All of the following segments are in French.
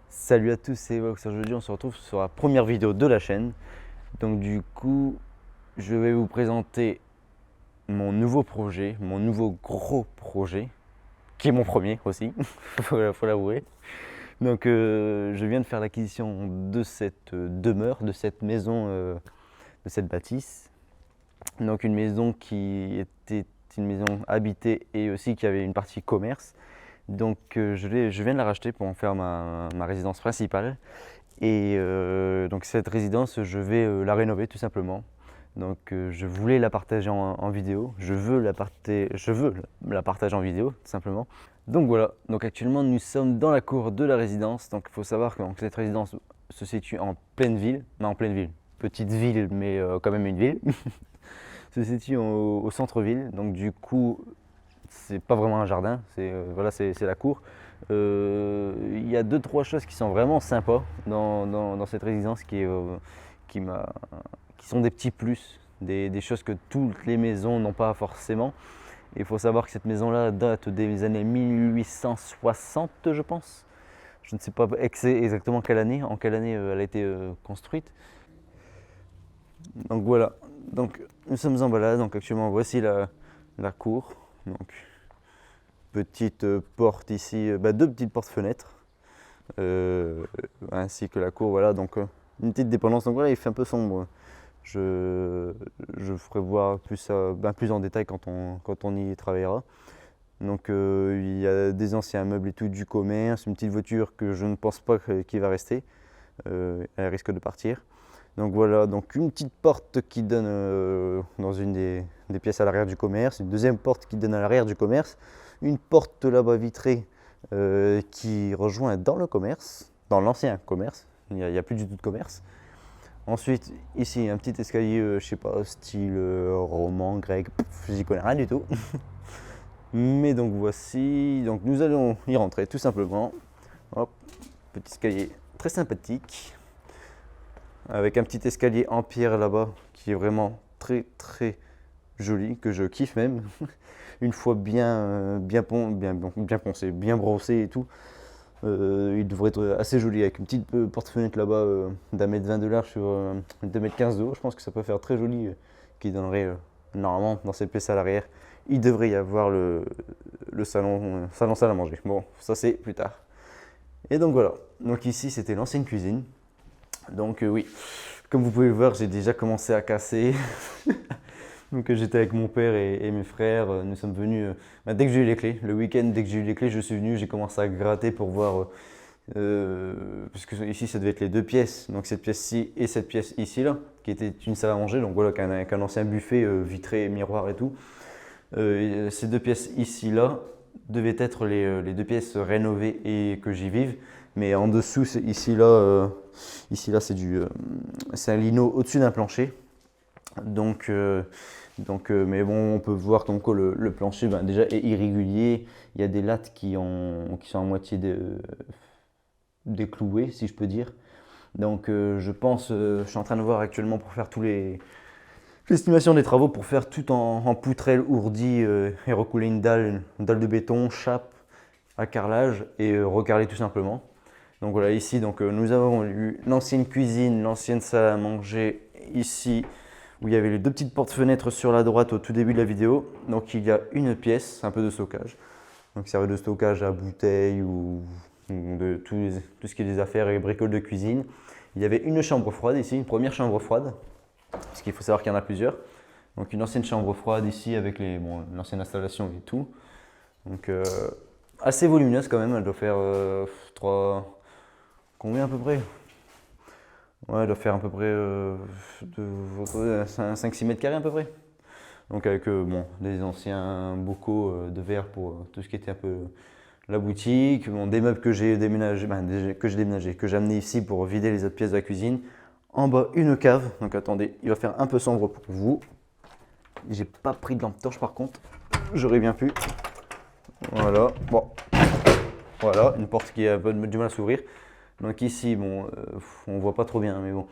Salut à tous, c'est Vox. Aujourd'hui, on se retrouve sur la première vidéo de la chaîne. Donc, du coup, je vais vous présenter mon nouveau projet, mon nouveau gros projet, qui est mon premier aussi, faut l'avouer. Donc, je viens de faire l'acquisition de cette demeure, de cette maison, de cette bâtisse. Donc, une maison qui était une maison habitée et aussi qui avait une partie commerce. Donc, je viens de la racheter pour en faire ma résidence principale. Et donc cette résidence, je vais la rénover tout simplement. Donc je voulais la partager en vidéo, je veux la partager en vidéo tout simplement. Donc voilà, donc actuellement nous sommes dans la cour de la résidence. Donc il faut savoir que cette résidence se situe en pleine ville, en pleine ville, petite ville mais quand même une ville, se situe au centre-ville. Donc du coup c'est pas vraiment un jardin, c'est la cour. Il y a deux trois choses qui sont vraiment sympas dans cette résidence qui, m'a- qui sont des petits plus, des choses que toutes les maisons n'ont pas forcément. Il faut savoir que cette maison-là date des années 1860, je pense. Je ne sais pas exactement en quelle année elle a été construite. Donc voilà, donc nous sommes en balade, donc actuellement voici la cour. Donc petite porte ici, deux petites portes-fenêtres, ainsi que la cour, voilà, donc une petite dépendance. Donc voilà, il fait un peu sombre. Je, je ferai voir plus en détail quand on y travaillera. Donc il y a des anciens meubles et tout du commerce, une petite voiture que je ne pense pas qu'il va rester, elle risque de partir. Donc voilà, donc une petite porte qui donne dans une des pièces à l'arrière du commerce, une deuxième porte qui donne à l'arrière du commerce, une porte là-bas vitrée qui rejoint dans le commerce, dans l'ancien commerce, il n'y a plus du tout de commerce. Ensuite, ici, un petit escalier, je sais pas, style roman, grec, j'y connais rien du tout. Mais donc voici, donc nous allons y rentrer tout simplement. Hop, petit escalier très sympathique, avec un petit escalier en pierre là-bas, qui est vraiment très joli, que je kiffe même. Une fois bien poncé, bien brossé et tout, il devrait être assez joli, avec une petite porte-fenêtre là-bas d'un mètre 20 de large sur 2 mètres 15 de haut. Je pense que ça peut faire très joli, qui donnerait normalement dans cette pièce à l'arrière. Il devrait y avoir le salle à manger. Bon, ça c'est plus tard. Et donc voilà, donc ici c'était l'ancienne cuisine. Donc oui, comme vous pouvez voir, j'ai déjà commencé à casser. Donc j'étais avec mon père et mes frères, nous sommes venus, dès que j'ai eu les clés, le week-end, dès que j'ai eu les clés, je suis venu, j'ai commencé à gratter pour voir, parce que ici ça devait être les deux pièces, donc cette pièce-ci et cette pièce ici là, qui était une salle à manger, donc voilà, avec un ancien buffet vitré, miroir et tout. Ces deux pièces ici là devaient être les deux pièces rénovées et que j'y vive, mais en dessous, ici là c'est un lino au-dessus d'un plancher. Donc, mais bon, on peut voir comme quoi le plancher déjà est irrégulier. Il y a des lattes qui sont à moitié déclouées, si je peux dire. Donc, je suis en train de voir actuellement pour faire l'estimation des travaux pour faire tout en poutrelle ourdie et recouler une dalle de béton, chape à carrelage et recarreler tout simplement. Donc voilà, ici, nous avons eu l'ancienne cuisine, l'ancienne salle à manger ici, où il y avait les deux petites portes-fenêtres sur la droite au tout début de la vidéo. Donc il y a une pièce, un peu de stockage. Donc servait de stockage à bouteilles ou de tout ce qui est des affaires et bricoles de cuisine. Il y avait une chambre froide ici, une première chambre froide, parce qu'il faut savoir qu'il y en a plusieurs. Donc une ancienne chambre froide ici avec l'ancienne installation et tout. Donc assez volumineuse quand même, elle doit faire 3... Combien à peu près? Ouais, elle doit faire à peu près 5-6 mètres carrés à peu près. Donc avec des anciens bocaux de verre pour tout ce qui était un peu la boutique, des meubles que j'ai déménagé, que j'ai amené ici pour vider les autres pièces de la cuisine. En bas, une cave. Donc attendez, il va faire un peu sombre pour vous. J'ai pas pris de lampe torche par contre. J'aurais bien pu. Voilà. Bon. Voilà, une porte qui a un peu du mal à s'ouvrir. Donc ici, on voit pas trop bien, mais bon.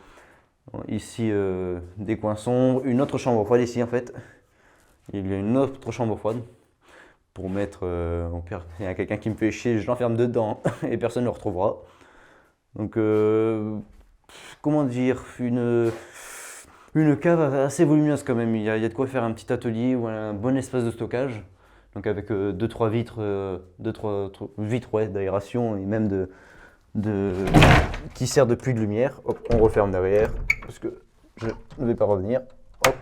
Ici, des coins sombres. Une autre chambre froide ici en fait. Il y a une autre chambre froide pour mettre. Au pire, il y a quelqu'un qui me fait chier, je l'enferme dedans et personne ne le retrouvera. Donc, comment dire, une cave assez volumineuse quand même. Il y a de quoi faire un petit atelier ou un bon espace de stockage. Donc avec 2-3 vitres, vitres ouais, d'aération et même qui sert de puits de lumière. Hop, on referme derrière parce que je ne vais pas revenir. Hop.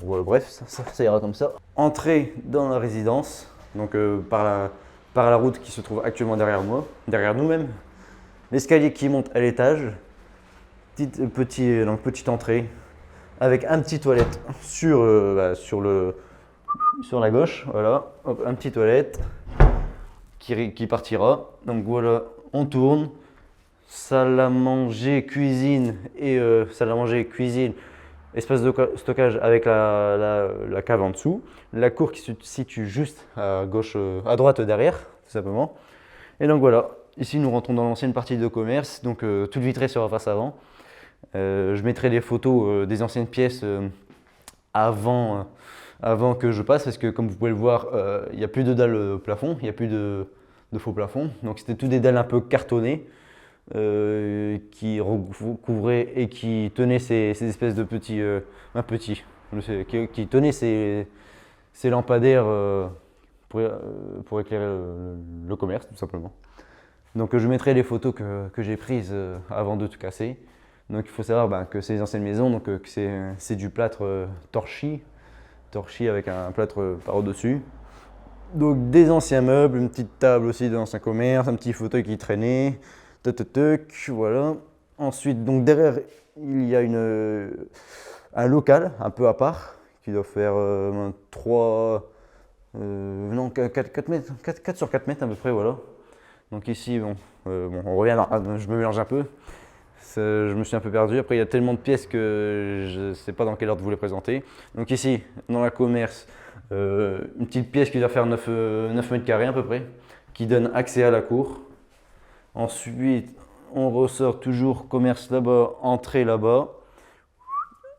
Voilà, bref, ça ira comme ça. Entrée dans la résidence, donc par la route qui se trouve actuellement derrière moi, derrière nous même. L'escalier qui monte à l'étage. Petite entrée avec un petit toilette sur la gauche, voilà, hop, un petit toilette qui partira. Donc voilà, on tourne, salle à manger, cuisine et salle à manger, cuisine, espace de stockage avec la cave en dessous, la cour qui se situe juste à gauche, à droite derrière, tout simplement. Et donc voilà, ici nous rentrons dans l'ancienne partie de commerce, donc toute vitrée sur la face avant. Je mettrai des photos des anciennes pièces avant que je passe parce que comme vous pouvez le voir, il n'y a plus de dalles au plafond, il n'y a plus de faux plafond. Donc c'était tout des dalles un peu cartonnées qui recouvraient et qui tenaient ces espèces de petits, qui tenaient ces lampadaires pour éclairer le commerce tout simplement. Donc je mettrai les photos que j'ai prises avant de tout casser. Donc il faut savoir que ces anciennes maisons, donc, que c'est du plâtre torchis avec un plâtre par-dessus. Donc des anciens meubles, une petite table aussi de l'ancien commerce, un petit fauteuil qui traînait, voilà. Ensuite, donc derrière, il y a un local un peu à part qui doit faire 4 mètres, 4 sur 4 mètres à peu près, voilà. Donc ici, on revient, je me mélange un peu. Je me suis un peu perdu. Après, il y a tellement de pièces que je ne sais pas dans quel ordre vous les présenter. Donc ici, dans la commerce, une petite pièce qui doit faire 9 mètres carrés à peu près, qui donne accès à la cour. Ensuite, on ressort toujours commerce là-bas, entrée là-bas.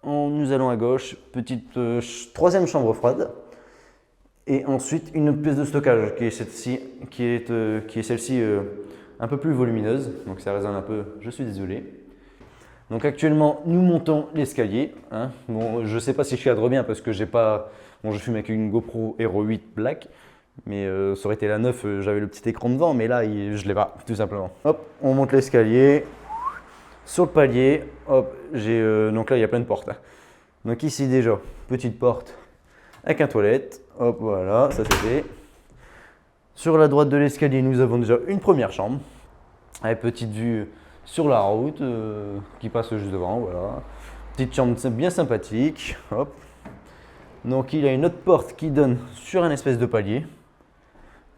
Nous allons à gauche, petite troisième chambre froide. Et ensuite, une pièce de stockage qui est celle-ci, un peu plus volumineuse. Donc ça résonne un peu, je suis désolé. Donc actuellement, nous montons l'escalier. Hein. Bon, je ne sais pas si je cadre bien parce que j'ai pas. Bon, je fume avec une GoPro Hero 8 Black, mais ça aurait été la 9, j'avais le petit écran devant, mais là, je ne l'ai pas, tout simplement. Hop, on monte l'escalier. Sur le palier, hop, donc là, il y a plein de portes. Hein. Donc ici déjà, petite porte avec un toilette. Hop, voilà, ça c'est fait. Sur la droite de l'escalier, nous avons déjà une première chambre avec petite vue sur la route qui passe juste devant, voilà. Petite chambre bien sympathique, hop. Donc il y a une autre porte qui donne sur un espèce de palier.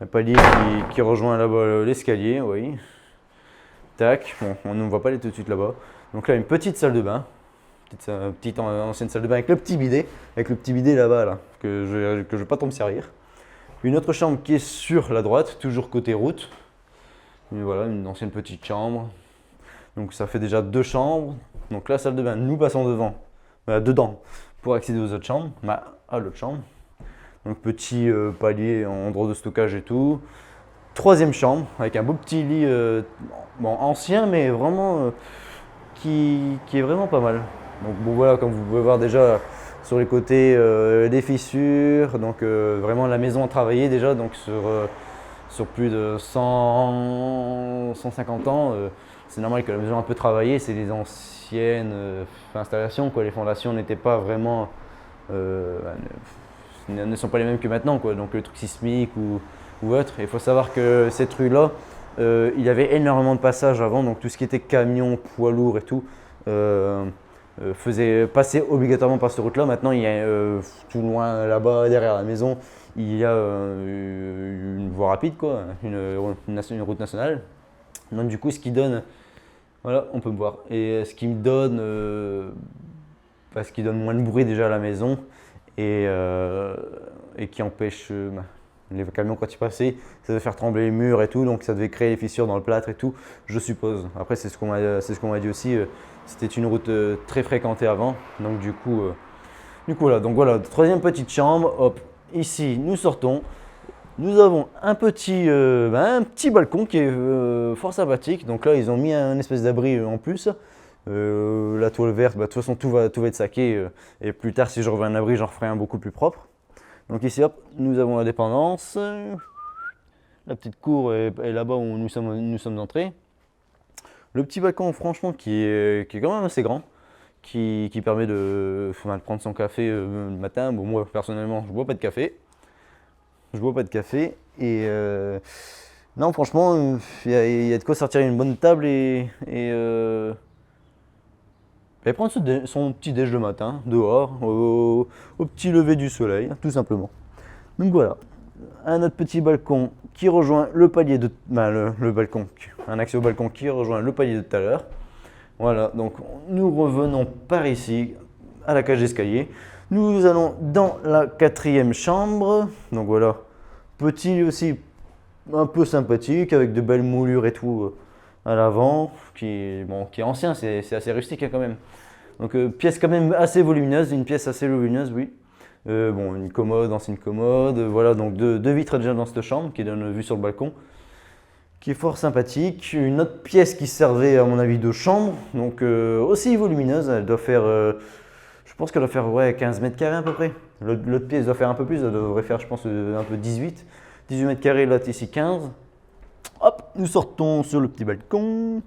Un palier qui rejoint là-bas l'escalier, oui. Tac, bon, on ne voit pas aller tout de suite là-bas. Donc là, une petite salle de bain. Petite ancienne salle de bain avec le petit bidet là-bas, là, que je vais pas trop me servir. Une autre chambre qui est sur la droite, toujours côté route. Et voilà, une ancienne petite chambre. Donc ça fait déjà 2 chambres. Donc la salle de bain, nous passons dedans pour accéder aux autres chambres, à l'autre chambre. Donc petit palier en endroit de stockage et tout. Troisième chambre avec un beau petit lit ancien mais vraiment qui est vraiment pas mal. Donc bon voilà, comme vous pouvez voir déjà sur les côtés des fissures, donc vraiment la maison a travaillé déjà donc sur plus de 150 ans. C'est normal que la maison a un peu travaillé, c'est des anciennes installations, quoi. Les fondations n'étaient pas vraiment, ne sont pas les mêmes que maintenant, quoi. Donc le truc sismique ou autre. Il faut savoir que cette rue-là, il y avait énormément de passages avant, donc tout ce qui était camion, poids lourd et tout, faisait passer obligatoirement par cette route-là. Maintenant, il y a tout loin là-bas, derrière la maison, il y a une voie rapide, quoi, une route nationale. Donc du coup, ce qui donne, voilà, on peut me voir. Et ce qui me donne, parce qu'il donne moins de bruit déjà à la maison et qui empêche les camions quand ils passaient, ça devait faire trembler les murs et tout, donc ça devait créer des fissures dans le plâtre et tout, je suppose. Après, c'est ce qu'on m'a dit aussi. C'était une route très fréquentée avant, donc du coup voilà. Donc voilà, troisième petite chambre. Hop, ici nous sortons. nous avons un petit balcon qui est fort sympathique. Donc là, ils ont mis un espèce d'abri en plus. La toile verte, de toute façon, tout va être saqué. Et plus tard, si je refais un abri, j'en referai un beaucoup plus propre. Donc ici, hop, nous avons la dépendance. La petite cour est là-bas où nous sommes entrés. Le petit balcon, franchement, qui est quand même assez grand. Qui permet de prendre son café le matin. Bon, moi, personnellement, je bois pas de café. Et non, franchement, il y a de quoi sortir une bonne table et prendre son petit déj le matin, dehors, au petit lever du soleil, tout simplement. Donc voilà, un autre petit balcon qui rejoint le palier de. Le balcon, un accès au balcon qui rejoint le palier de tout à l'heure. Voilà, donc nous revenons par ici, à la cage d'escalier. Nous allons dans la 4e chambre. Donc voilà, petit aussi, un peu sympathique, avec de belles moulures et tout à l'avant, qui est ancien, c'est assez rustique hein, quand même. Donc pièce quand même assez volumineuse, une pièce assez volumineuse, oui. Une commode, ancienne commode, voilà, donc deux vitres déjà dans cette chambre qui donne vue sur le balcon, qui est fort sympathique. Une autre pièce qui servait à mon avis de chambre, donc aussi volumineuse, elle doit faire, je pense qu'elle doit faire 15 mètres carrés à peu près. L'autre pièce doit faire un peu plus, elle devrait faire je pense un peu 18 mètres carrés, là ici 15. Hop, nous sortons sur le petit balcon.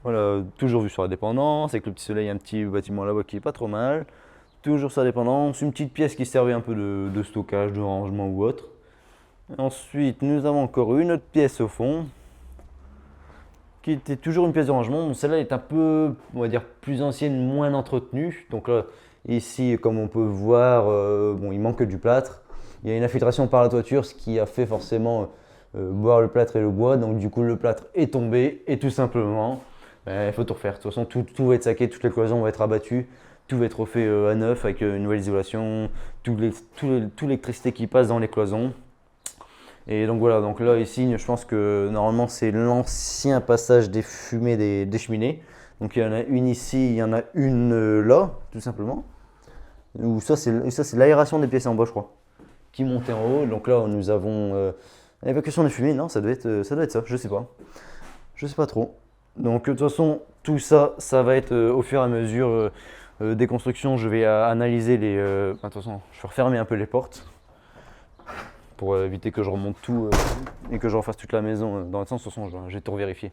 Voilà, toujours vue sur la dépendance, avec le petit soleil, un petit bâtiment là-bas qui est pas trop mal. Toujours sur la dépendance, une petite pièce qui servait un peu de stockage, de rangement ou autre. Ensuite, nous avons encore une autre pièce au fond, qui était toujours une pièce de rangement. Celle-là est un peu, on va dire, plus ancienne, moins entretenue. Donc là, ici, comme on peut voir, il manque du plâtre. Il y a une infiltration par la toiture, ce qui a fait forcément boire le plâtre et le bois. Donc du coup, le plâtre est tombé et tout simplement, il faut tout refaire. De toute façon, tout va être saqué, toutes les cloisons vont être abattues. Tout va être refait à neuf avec une nouvelle isolation, toute l'électricité qui passe dans les cloisons. Et donc voilà, donc là ici, je pense que normalement c'est l'ancien passage des fumées des cheminées. Donc il y en a une ici, il y en a une là, tout simplement. Ou ça c'est l'aération des pièces en bas, je crois, qui montait en haut. Donc là nous avons l'évacuation des fumées. Non, ça doit être ça, je sais pas. Je sais pas trop. Donc de toute façon, tout ça, ça va être au fur et à mesure des constructions. Je vais analyser les. De toute façon, je vais refermer un peu les portes pour éviter que je remonte tout et que je refasse toute la maison dans le sens. De toute façon, j'ai tout vérifié.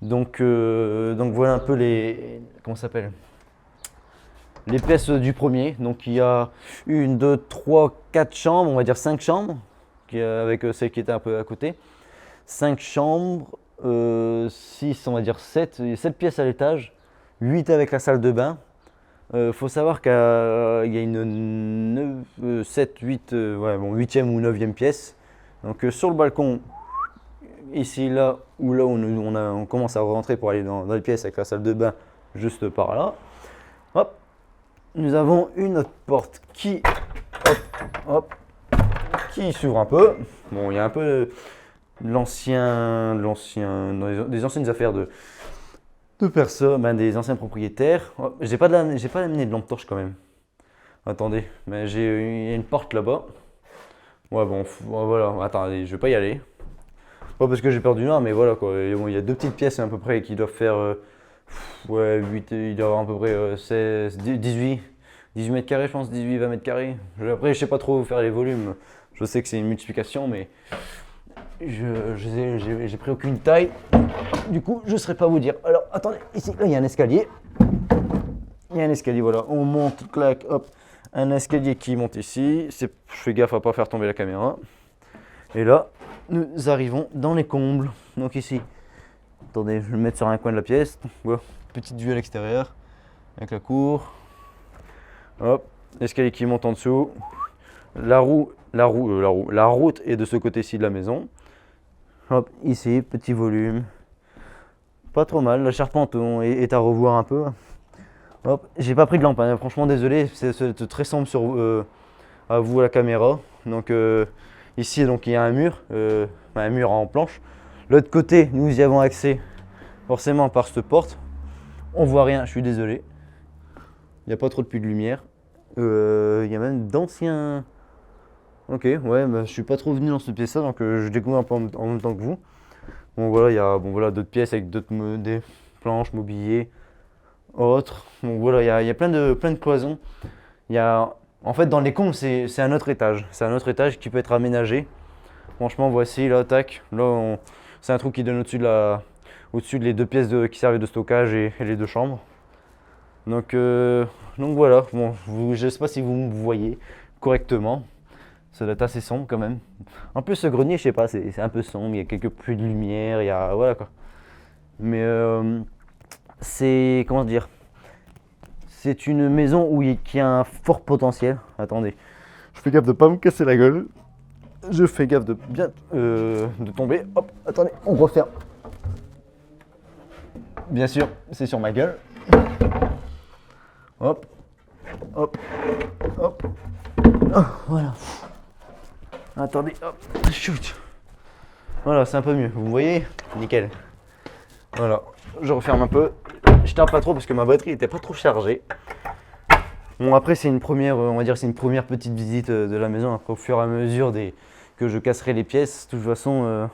Donc voilà un peu les. Comment ça s'appelle? Les pièces du premier. Donc il y a 1, 2, 3, 4 chambres, on va dire 5 chambres, avec celle qui était un peu à côté. 5 chambres. 6, on va dire 7 pièces à l'étage, 8 avec la salle de bain. Faut savoir qu'il y a une 7, 8, 8e ou 9e pièce. Donc sur le balcon, ici, là où on commence à rentrer pour aller dans les pièces avec la salle de bain, juste par là. Hop, nous avons une autre porte qui s'ouvre un peu. Bon, il y a un peu des anciennes affaires de personnes, des anciens propriétaires. Oh, j'ai pas amené de lampe torche quand même. Attendez, mais il y a une porte là-bas. Ouais bon, voilà, attendez, je vais pas y aller. Pas parce que j'ai peur du noir, mais voilà quoi. Et bon, il y a 2 petites pièces à peu près qui doivent faire 8, il doit y avoir à peu près 16, 18 mètres carrés, je pense, 18, 20 mètres carrés. Après, je sais pas trop faire les volumes. Je sais que c'est une multiplication, mais j'ai pris aucune taille, du coup je ne saurais pas vous dire. Alors attendez, ici, là il y a un escalier. Voilà, on monte, clac, hop, un escalier qui monte ici. Je fais gaffe à pas faire tomber la caméra. Et là, nous arrivons dans les combles. Donc ici, attendez, je vais le mettre sur un coin de la pièce. Voilà, petite vue à l'extérieur, avec la cour. Hop, l'escalier qui monte en dessous. La route est de ce côté-ci de la maison. Hop, ici, petit volume. Pas trop mal, la charpente est à revoir un peu. Hop, j'ai pas pris de lampe, hein. Franchement désolé, c'est très sombre à vous à la caméra. Donc ici donc il y a un mur en planche. L'autre côté, nous y avons accès forcément par cette porte. On voit rien, je suis désolé. Il n'y a pas trop de puits de lumière. Il y a même d'anciens Ok, ouais, bah, je suis pas trop venu dans cette pièce-là, donc je découvre un peu en même temps que vous. Bon voilà, il y a bon, voilà, d'autres pièces avec des planches, mobilier, autres. Donc voilà, il y a plein de cloisons. Il y a, en fait, dans les combles, c'est un autre étage. C'est un autre étage qui peut être aménagé. Franchement, voici, là, tac. Là, c'est un trou qui donne au-dessus de les deux pièces qui servent de stockage et les deux chambres. Donc, donc voilà, bon, je ne sais pas si vous me voyez correctement. Ça doit être assez sombre quand même. En plus, ce grenier, je sais pas, c'est un peu sombre. Il y a quelques pluies de lumière, il y a. Voilà quoi. Mais c'est. Comment dire? C'est une maison qui a un fort potentiel. Attendez, je fais gaffe de pas me casser la gueule. Je fais gaffe de bien de tomber. Hop, attendez, on referme. Bien sûr, c'est sur ma gueule. Hop, hop, hop. Oh, voilà. Attendez, hop, shoot. Voilà, c'est un peu mieux. Vous voyez? Nickel. Voilà, je referme un peu. Je tarde pas trop parce que ma batterie n'était pas trop chargée. Bon, après, c'est une première, on va dire, c'est une première petite visite de la maison. Après, au fur et à mesure que je casserai les pièces, de toute façon,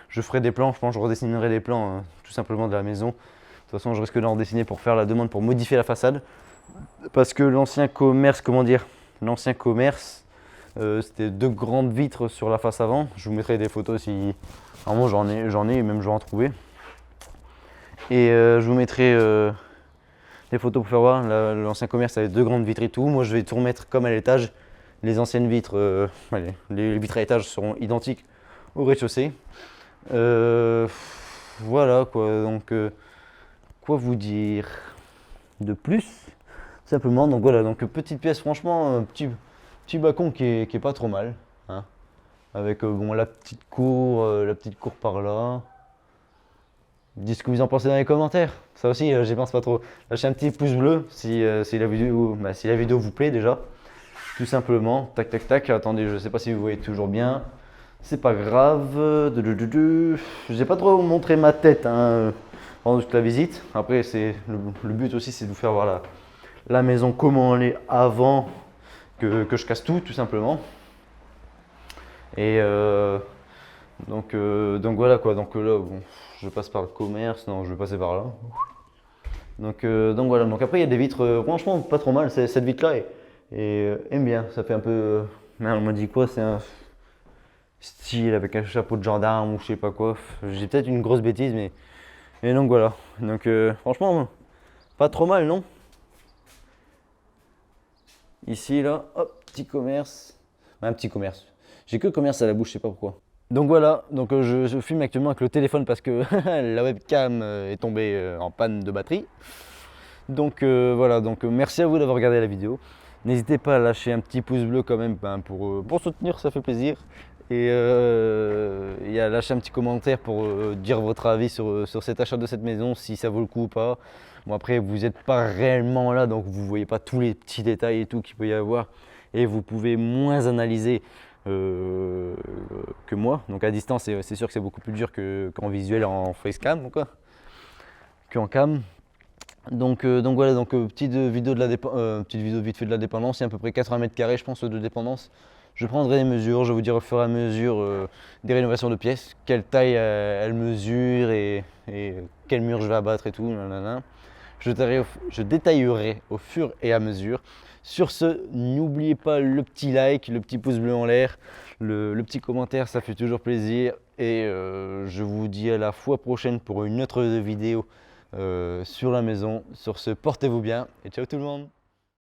je ferai des plans. Je pense que je redessinerai les plans tout simplement de la maison. De toute façon, je risque d'en dessiner pour faire la demande pour modifier la façade. Parce que l'ancien commerce, comment dire, l'ancien commerce, c'était deux grandes vitres sur la face avant. Je vous mettrai des photos si. Vraiment, j'en ai, et même je vais en trouver. Et je vous mettrai des photos pour faire voir. L'ancien commerce avait deux grandes vitres et tout. Moi, je vais tout remettre comme à l'étage. Les anciennes vitres, les vitres à étage seront identiques au rez-de-chaussée. Voilà quoi. Donc, quoi vous dire de plus? Simplement, donc voilà. Donc, petite pièce, franchement, petit balcon qui est pas trop mal. Hein, avec bon, la petite cour par là. Dites ce que vous en pensez dans les commentaires. Ça aussi, j'y pense pas trop. Lâchez un petit pouce bleu si la vidéo vous plaît déjà. Tout simplement. Tac, tac, tac. Attendez, je sais pas si vous voyez toujours bien. C'est pas grave. Je n'ai pas trop montré ma tête pendant toute la visite. Après, le but aussi, c'est de vous faire voir la maison, comment elle est avant que je casse tout simplement. Et donc voilà quoi. Donc là, bon, je passe par le commerce. Non, je vais passer par là. Donc voilà. Donc après, il y a des vitres, franchement, pas trop mal. Cette vitre-là aime bien. Ça fait un peu. On m'a dit quoi? C'est un style avec un chapeau de gendarme ou je sais pas quoi. J'ai peut-être une grosse bêtise, mais donc voilà. Donc franchement, pas trop mal, non? Ici, là, hop, petit commerce. Un petit commerce. J'ai que commerce à la bouche, je sais pas pourquoi. Donc voilà, donc je filme actuellement avec le téléphone parce que la webcam est tombée en panne de batterie. Donc voilà, donc merci à vous d'avoir regardé la vidéo. N'hésitez pas à lâcher un petit pouce bleu quand même pour soutenir, ça fait plaisir. Et à lâcher un petit commentaire pour dire votre avis sur cet achat de cette maison, si ça vaut le coup ou pas. Bon après, vous n'êtes pas réellement là, donc vous ne voyez pas tous les petits détails et tout qu'il peut y avoir. Et vous pouvez moins analyser que moi. Donc à distance, c'est sûr que c'est beaucoup plus dur qu'en visuel, en facecam, quoi, qu'en cam. Donc voilà, donc petite vidéo vite fait de la dépendance. Il y a à peu près 80 mètres carrés, je pense, de dépendance. Je prendrai des mesures, je vous dirai au fur et à mesure des rénovations de pièces, quelle taille elle mesure et quel mur je vais abattre et tout. Nanana. Je détaillerai au fur et à mesure. Sur ce, n'oubliez pas le petit like, le petit pouce bleu en l'air, le petit commentaire, ça fait toujours plaisir. Et je vous dis à la fois prochaine pour une autre vidéo sur la maison. Sur ce, portez-vous bien et ciao tout le monde.